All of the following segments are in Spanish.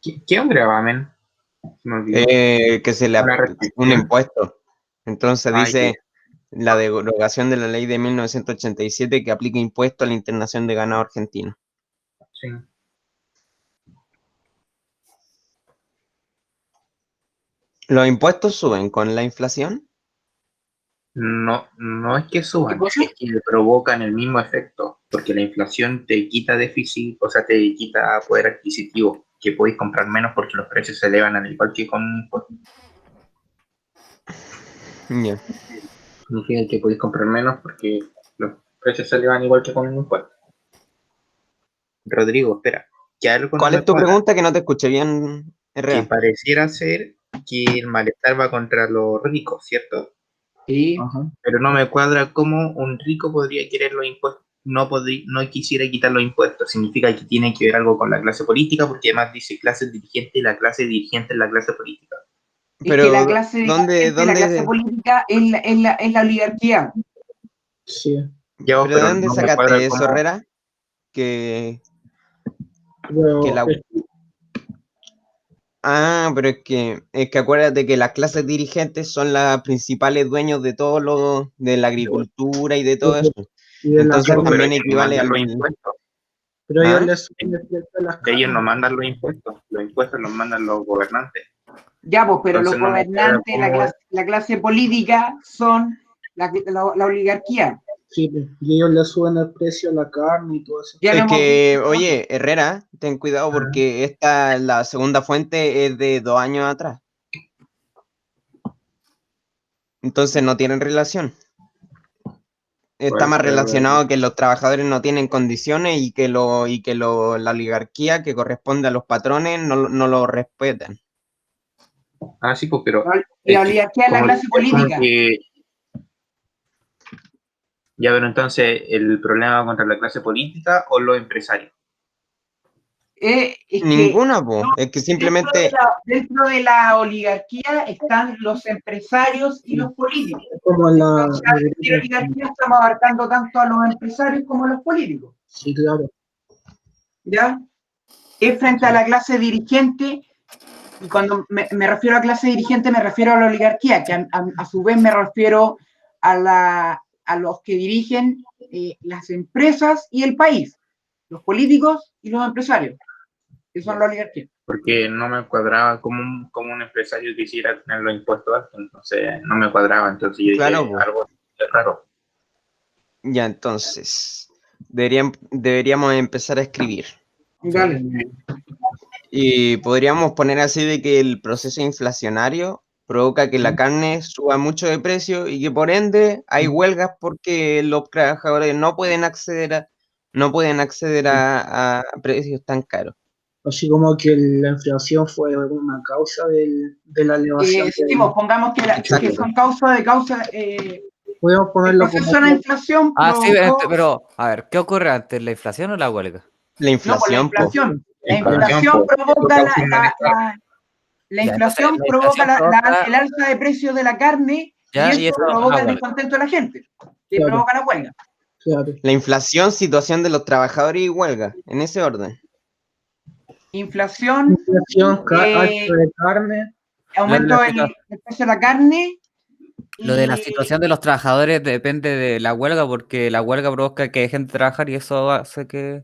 ¿Qué un gravamen? Se me olvidó. Que se le Una un restricción. impuesto. Entonces Ah, ya. dice la derogación de la ley de 1987 que aplica impuesto a la internación de ganado argentino. Sí. ¿Los impuestos suben con la inflación? No, no es que ¿Qué suban, cosa? es que provocan el mismo efecto, porque la inflación te quita déficit, o sea, te quita poder adquisitivo, que podéis comprar menos porque los precios se elevan al igual que con impuestos. Ya. Significa que podéis comprar menos porque los precios se elevan igual que con un impuesto. Rodrigo, espera, que algo no ¿Cuál me es tu cuadra, pregunta? Que no te escuché bien, que RA. pareciera ser que el malestar va contra los ricos, ¿cierto? Sí. Ajá. Pero no me cuadra cómo un rico podría querer los impuestos, no quisiera quitar los impuestos. Significa que tiene que ver algo con la clase política, porque además dice clase dirigente y la clase dirigente es la clase política. Es que la Pero, clase ¿dónde, dirigente, la clase dónde, política es la oligarquía. Sí. Ya, pero de pero dónde no me cuadra sacaste eso, cómo. Herrera? Que, que Pero la... Ah, pero es que acuérdate que las clases dirigentes son las principales dueños de todo lo, de la agricultura y de todo eso. y de la Sí, Entonces pues, pero carne, también ellos no equivale mandan al... los impuestos. pero ellos ¿Ah? les suben el precio a las Ellos no carnes. mandan los impuestos los mandan los gobernantes. Ya, pues, pero los Entonces no me cuadra gobernantes, cómo. la clase política son la oligarquía. Sí, pues, y ellos le suben el precio a la carne y todo eso. Ya lo Es hemos visto. que, oye, Herrera, ten cuidado porque la segunda fuente es de 2 años atrás. Entonces no tienen relación. Está Puede más ser, relacionado que los trabajadores no tienen condiciones y que la oligarquía que corresponde a los patrones no lo respetan. Ah, sí, pues, pero La es que oligarquía es la clase es como política. que. Ya, pero entonces, ¿el problema va contra la clase política o los empresarios? Es que Ninguna, po. Es que simplemente, dentro de la oligarquía están los empresarios y los políticos. Como la Entonces, al decir oligarquía estamos abarcando tanto a los empresarios como a los políticos. sí, claro. ¿Ya? Es frente a la clase dirigente, y cuando me refiero a clase dirigente me refiero a la oligarquía, que a su vez me refiero a los que dirigen las empresas y el país, los políticos y los empresarios, que son la oligarquía. Porque no me cuadraba como un empresario quisiera tener los impuestos altos, entonces no me cuadraba, entonces yo claro, dije po. algo raro. Ya, entonces, deberíamos empezar a escribir. Dale. Y podríamos poner así de que el proceso inflacionario provoca que la carne suba mucho de precio y que por ende hay huelgas porque los trabajadores no pueden acceder a precios tan caros. Así como que la inflación fue una causa de la elevación Sí, pues, pongamos que Exacto. son causa. Podemos El ponerlo como proceso de la inflación Ah, sí, provocó. pero a ver, ¿qué ocurre antes, la inflación o la huelga? La No, por la inflación, po. inflación. La Inflación, inflación pues, eso provoca causa un malestar. la Ya, entonces inflación la provoca inflación provoca, el alza de precios de la carne y ya, y eso eso provoca una el huelga. descontento de la gente, que Claro. provoca la huelga. Claro. La inflación, situación de los trabajadores y huelga, en ese orden. Inflación, Inflación, alza de carne. aumento La del precio de la carne. Lo de la Y situación de los trabajadores depende de la huelga, porque la huelga provoca que dejen de trabajar y eso hace que...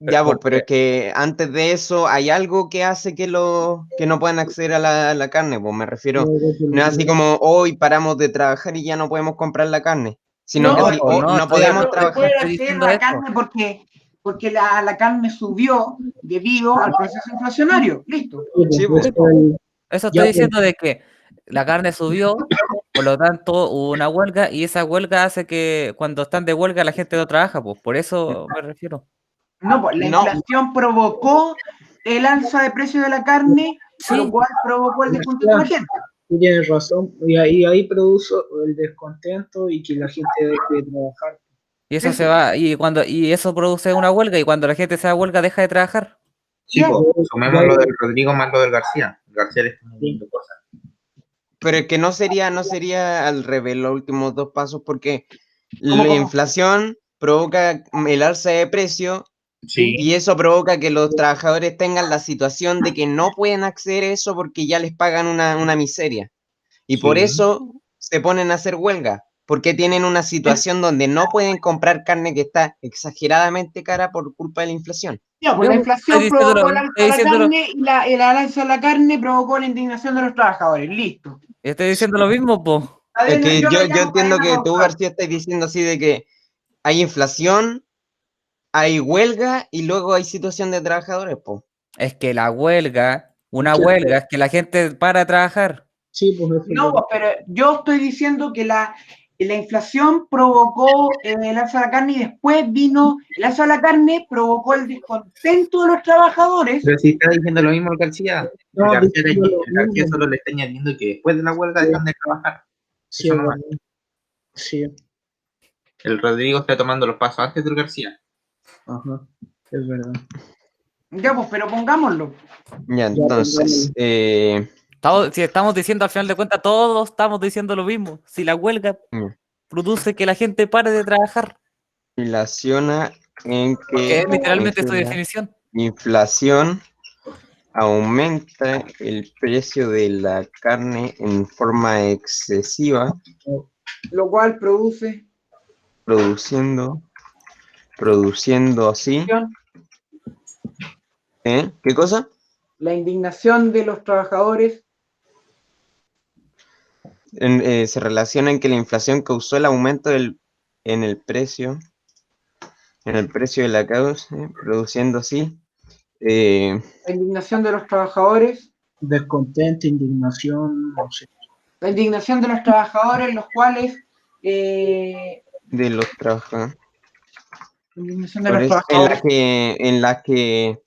Ya, pues, pero Porque es que antes de eso hay algo que hace que no puedan acceder a la carne, pues me refiero, no es así como hoy paramos de trabajar y ya no podemos comprar la carne, sino que No, si pues hoy no, no estoy de podemos acuerdo, se no trabajar, puede estoy hacer diciendo la eso. carne porque la carne subió debido al proceso inflacionario. Listo. sí, Pues, pues, Eso ya, estoy diciendo de que la carne subió, por lo tanto hubo una huelga y esa huelga hace que cuando están de huelga la gente no trabaja, pues por eso me refiero. No, pues la no, inflación provocó el alza de precio de la carne, lo Sí, cual provocó el descontento de la gente. tú tienes razón. Y ahí produjo el descontento y que la gente deje de trabajar. y eso se Eso. va, y eso produce una huelga, y cuando la gente se da huelga deja de trabajar. sí, Ya. pues, Ya, sumemos lo del Rodrigo más lo del García. García le está moviendo cosas. pero es que no sería al revés los últimos dos pasos porque ¿Cómo, la cómo? inflación provoca el alza de precio Sí. Y eso provoca que los trabajadores tengan la situación de que no pueden acceder a eso porque ya les pagan una miseria. Y por Sí. eso se ponen a hacer huelga, porque tienen una situación donde no pueden comprar carne que está exageradamente cara por culpa de la inflación. Ya, pues la inflación Estoy provocó diciéndolo- el alza estoy de la diciéndolo- carne y el alza de la carne provocó la indignación de los trabajadores. Listo. Estoy diciendo lo mismo, po. Es que Yo yo me llamo entiendo Cadena que tú, Pauta. García, estás diciendo así de que hay inflación, hay huelga y luego hay situación de trabajadores, pues. Es que la huelga, una Es que- huelga, es que la gente para de trabajar. Sí, pues eso es No, lo que- pero yo estoy diciendo que la inflación provocó el alza de la carne y después vino el alza de la carne, provocó el descontento de los trabajadores. Pero si está diciendo lo mismo el García. No, El García, diciendo lo el García mismo. solo le está añadiendo que después de la huelga dejan de trabajar. Sí, Eso es no verdad. Sí, El Rodrigo está tomando los pasos antes del García. ajá, es verdad. Ya, pues, pero pongámoslo. Ya, entonces, Si estamos diciendo al final de cuentas, todos estamos diciendo lo mismo. Si la huelga produce que la gente pare de trabajar, relaciona en que que es literalmente su la definición. inflación aumenta el precio de la carne en forma excesiva, Lo cual produce produciendo así, ¿qué cosa? la indignación de los trabajadores. Se relaciona en que la inflación causó el aumento en el precio de la carne, produciendo así, La indignación de los trabajadores. Descontento, indignación, no sé. La indignación de los trabajadores, los cuales. de los trabajadores. Indignación de Por los eso, trabajadores. en la que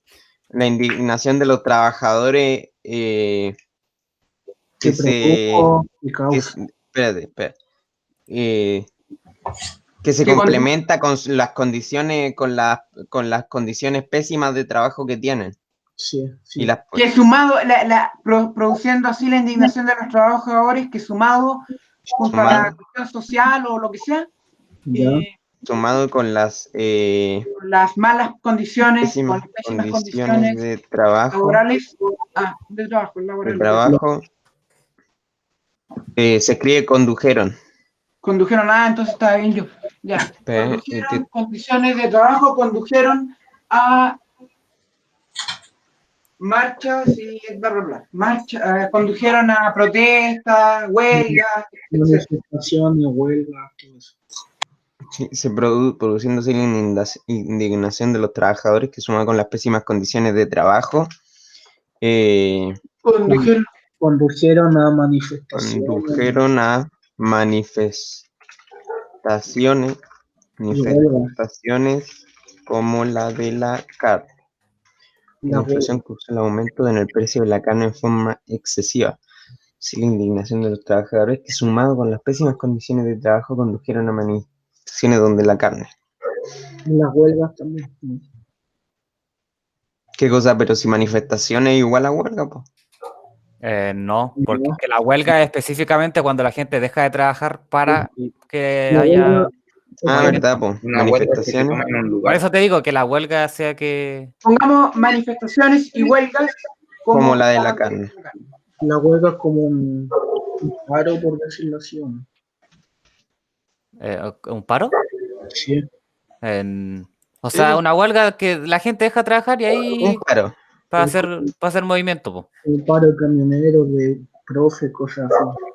la indignación de los trabajadores Que produjo y causa. espérate, que se Que complementa con las condiciones, con las condiciones pésimas de trabajo que tienen. Sí, sí. Y las, Que sumado, produciendo así la indignación de los trabajadores, que sumado junto a la cuestión social o lo que sea, Ya. Sumado con las las malas condiciones, con pésimas las pésimas condiciones condiciones de trabajo, laborales, laborales, se escribe condujeron. condujeron, entonces estaba bien yo, ya, condujeron, condiciones de trabajo condujeron a marchas y bla, bla, bla. Condujeron a protestas, huelgas, etc. Manifestaciones, huelgas, todo eso. Sí, produciéndose la indignación de los trabajadores que suma con las pésimas condiciones de trabajo, Condujeron a manifestaciones. condujeron a manifestaciones como la de la carne. La inflación causó el aumento en el precio de la carne en forma excesiva. Sí, la indignación de los trabajadores que sumado con las pésimas condiciones de trabajo condujeron a manifestaciones donde la carne. Las huelgas también. ¿Qué cosa? Pero si manifestación es igual a huelga, pues. No, porque es que la huelga es específicamente cuando la gente deja de trabajar para que La haya... huelga- ¿Verdad, pues? Una huelga que se Manifestaciones. toma en un Por lugar. eso te digo que la huelga sea que... Pongamos manifestaciones y huelgas Como la de la carne. La huelga es como un paro, por decirlo así. ¿O no? ¿Un paro? Sí. O sea, una huelga que la gente deja trabajar y ahí Un paro. para hacer movimiento, po. Un paro de camioneros, de profe, cosas así.